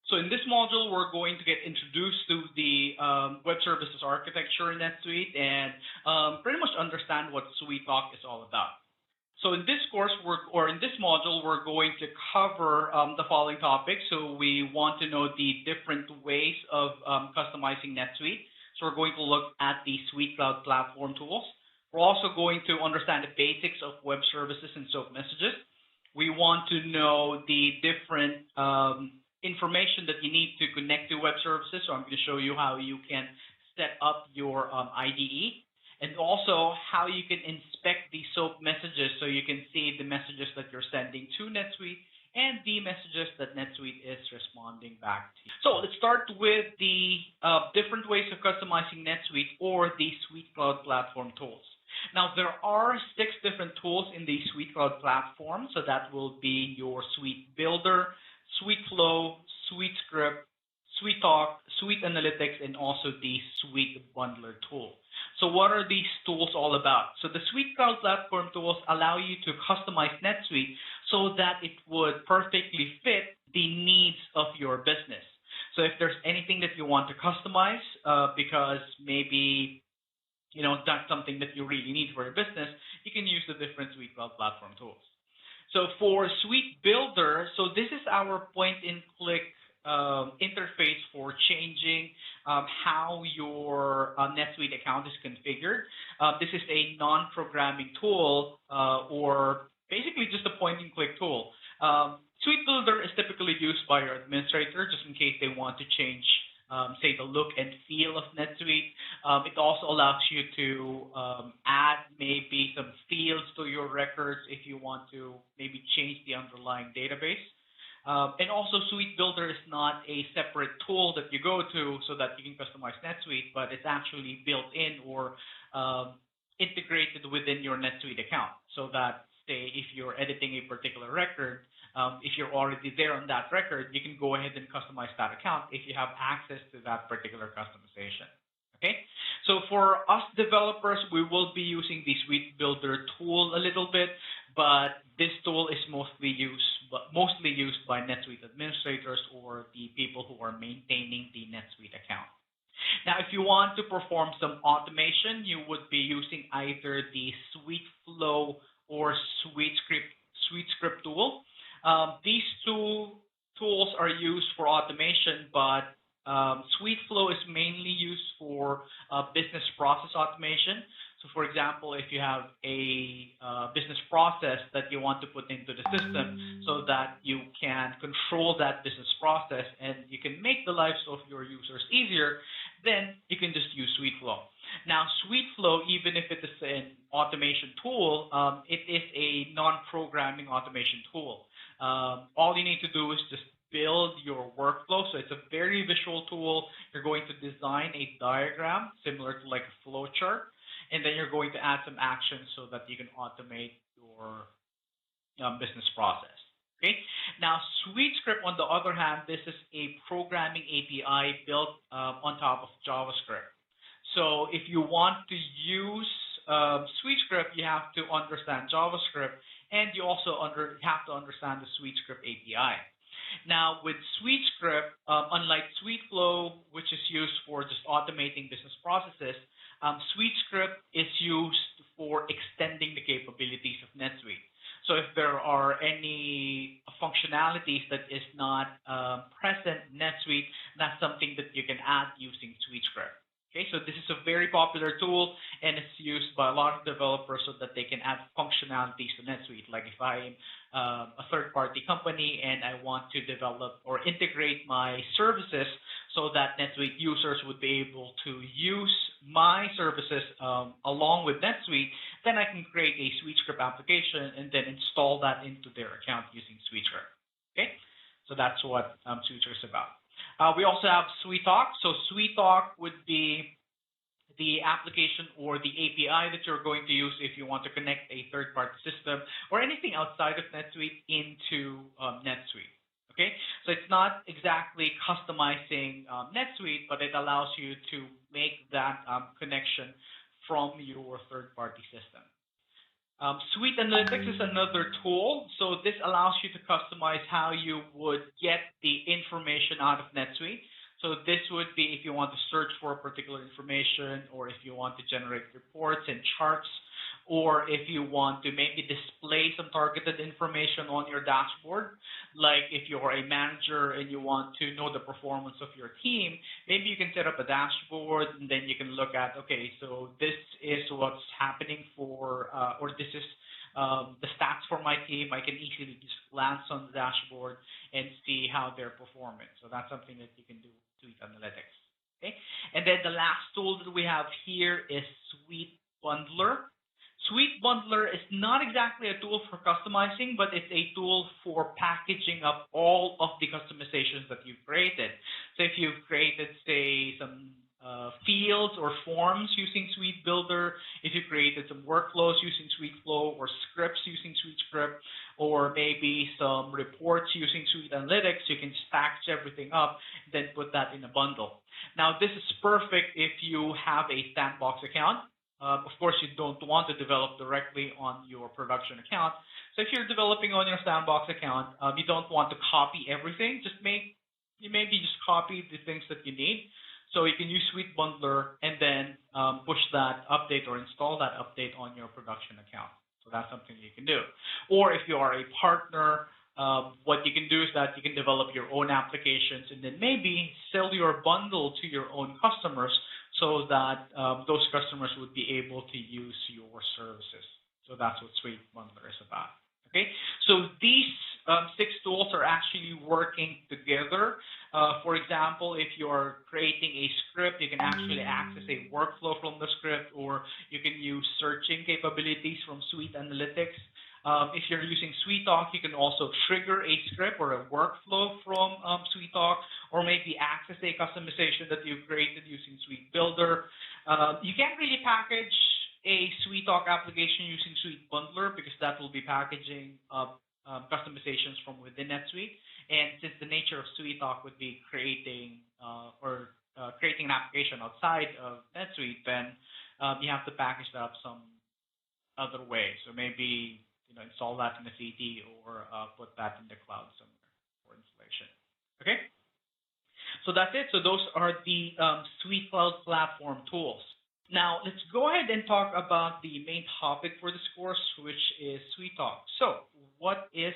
So in this module, we're going to get introduced to the web services architecture in NetSuite and pretty much understand what SuiteTalk is all about. So in this course, in this module, we're going to cover the following topics. So we want to know the different ways of customizing NetSuite. So we're going to look at the SuiteCloud platform tools. We're also going to understand the basics of web services and SOAP messages. We want to know the different information that you need to connect to web services. So I'm going to show you how you can set up your IDE, and also how you can inspect the SOAP messages so you can see the messages that you're sending to NetSuite and the messages that NetSuite is responding back to you. So let's start with the different ways of customizing NetSuite or the SuiteCloud platform tools. Now, there are 6 different tools in the SuiteCloud platform. So that will be your Suite Builder, SuiteFlow, SuiteScript, SuiteTalk, Suite Analytics, and also the Suite Bundler tool. So what are these tools all about? So the SuiteCloud platform tools allow you to customize NetSuite so that it would perfectly fit the needs of your business. So if there's anything that you want to customize because maybe that's something that you really need for your business, you can use the different SuiteCloud platform tools. So for Suite Builder, so this is our point-and-click interface for changing how your NetSuite account is configured. This is a non-programming tool or basically just a point-and-click tool. Suite Builder is typically used by your administrator just in case they want to change, say, the look and feel of NetSuite. It also allows you to add maybe some fields to your records if you want to maybe change the underlying database. And also, Suite Builder is not a separate tool that you go to so that you can customize NetSuite, but it's actually built in or integrated within your NetSuite account. So that, say, if you're editing a particular record, if you're already there on that record, you can go ahead and customize that account if you have access to that particular customization. Okay, so for us developers, we will be using the Suite Builder tool a little bit, but this tool is mostly used by NetSuite administrators or the people who are maintaining the NetSuite account. Now, if you want to perform some automation, you would be using either the SuiteFlow or SuiteScript tool. These 2 tools are used for automation, but SuiteFlow is mainly used for business process automation. So, for example, if you have a business process that you want to put into the system so that you can control that business process and you can make the lives of your users easier, then you can just use SuiteFlow. Now, SuiteFlow, even if it is an automation tool, it is a non-programming automation tool. All you need to do is just build your workflow. So it's a very visual tool. You're going to design a diagram similar to like a flow chart, and then you're going to add some actions so that you can automate your business process. Okay. Now, SuiteScript, on the other hand, this is a programming API built on top of JavaScript. So if you want to use SuiteScript, you have to understand JavaScript, and you also have to understand the SuiteScript API. Now, with SuiteScript, unlike SuiteFlow, which is used for just automating business processes, SuiteScript is used for extending the capabilities of NetSuite. So if there are any functionalities that is not present in NetSuite, that's something that you can add using SuiteScript. Okay, so this is a very popular tool, and it's used by a lot of developers so that they can add functionalities to NetSuite. Like if I'm a third-party company and I want to develop or integrate my services so that NetSuite users would be able to use my services along with NetSuite, then I can create a SuiteScript application and then install that into their account using SuiteScript. Okay, so that's what SuiteScript is about. We also have SuiteTalk. So SuiteTalk would be the application or the API that you're going to use if you want to connect a third-party system or anything outside of NetSuite into NetSuite. Okay, so it's not exactly customizing NetSuite, but it allows you to make that connection from your third-party system. Suite Analytics is another tool. So this allows you to customize how you would get the information out of NetSuite. So this would be if you want to search for particular information, or if you want to generate reports and charts, or if you want to maybe display some targeted information on your dashboard. Like if you're a manager and you want to know the performance of your team, maybe you can set up a dashboard, and then you can look at, okay, so this is what's happening for, or this is the stats for my team. I can easily just glance on the dashboard and see how they're performing. So that's something that you can do with Suite Analytics. Okay, and then the last tool that we have here is Suite Bundler. Suite Bundler is not exactly a tool for customizing, but it's a tool for packaging up all of the customizations that you've created. So if you've created, say, some fields or forms using Suite Builder, if you created some workflows using Suite Flow, or scripts using Suite Script, or maybe some reports using Suite Analytics, you can just package everything up, then put that in a bundle. Now, this is perfect if you have a sandbox account. Of course, you don't want to develop directly on your production account. So if you're developing on your sandbox account, you don't want to copy everything. Maybe just copy the things that you need. So you can use Suite Bundler and then push that update or install that update on your production account. So that's something you can do. Or if you are a partner, what you can do is that you can develop your own applications and then maybe sell your bundle to your own customers, so that those customers would be able to use your services. So that's what Suite Bundler is about. Okay, so these 6 tools are actually working together. For example, if you're creating a script, you can actually access a workflow from the script, or you can use searching capabilities from Suite Analytics. If you're using SuiteTalk, you can also trigger a script or a workflow from SuiteTalk, or maybe access a customization that you've created using Suite Builder. You can't really package a SuiteTalk application using Suite Bundler, because that will be packaging customizations from within NetSuite. And since the nature of SuiteTalk would be creating creating an application outside of NetSuite, then you have to package that up some other way. So maybe install that in a CD, or put that in the cloud somewhere for installation. Okay, so that's it. So those are the Suite Cloud Platform tools. Now let's go ahead and talk about the main topic for this course, which is SuiteTalk. So what is